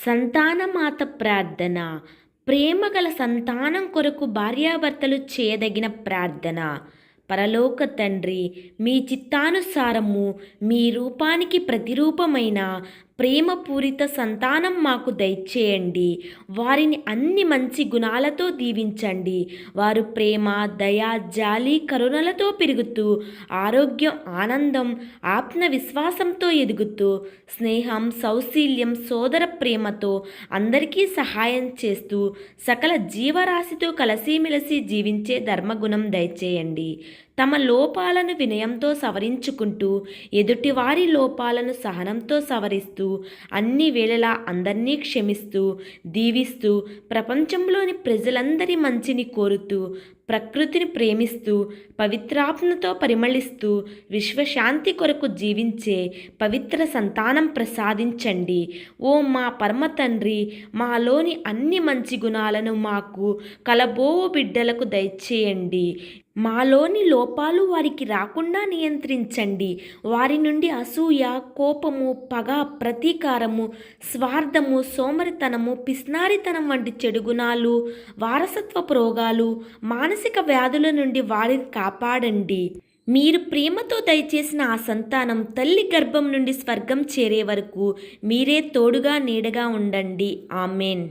సంతానమాత ప్రార్థన. ప్రేమగల సంతానం కొరకు భార్యాభర్తలు చేయదగిన ప్రార్థన. పరలోక తండ్రి, మీ చిత్తానుసారము మీ రూపానికి ప్రతిరూపమైన ప్రేమపూరిత సంతానం మాకు దయచేయండి. వారిని అన్ని మంచి గుణాలతో దీవించండి. వారు ప్రేమ, దయ, జాలి, కరుణలతో పెరుగుతూ ఆరోగ్యం, ఆనందం, ఆత్మవిశ్వాసంతో ఎదుగుతూ స్నేహం, సౌశీల్యం, సోదర ప్రేమతో అందరికీ సహాయం చేస్తూ సకల జీవరాశితో కలిసిమెలిసి జీవించే ధర్మగుణం దయచేయండి. తమ లోపాలను వినయంతో సవరించుకుంటూ ఎదుటివారి లోపాలను సహనంతో సవరిస్తూ అన్ని వేళలా అందరినీ క్షమిస్తూ దీవిస్తూ ప్రపంచంలోని ప్రజలందరి మంచిని కోరుతూ ప్రకృతిని ప్రేమిస్తూ పవిత్రాత్మతో పరిమళిస్తూ విశ్వశాంతి కొరకు జీవించే పవిత్ర సంతానం ప్రసాదించండి. ఓ మా పరమ తండ్రి, మాలోని అన్ని మంచి గుణాలను మాకు కలబోవు బిడ్డలకు దయచేయండి. మాలోని లోపాలు వారికి రాకుండా నియంత్రించండి. వారి నుండి అసూయ, కోపము, పగ, ప్రతీకారము, స్వార్థము, సోమరితనము, పిస్నారితనం వంటి చెడు గుణాలు, వారసత్వపు రోగాలు, మానసిక వ్యాధుల నుండి వారిని కాపాడండి. మీరు ప్రేమతో దయచేసిన ఆ సంతానం తల్లి గర్భం నుండి స్వర్గం చేరే వరకు మీరే తోడుగా నీడగా ఉండండి. ఆమెన్.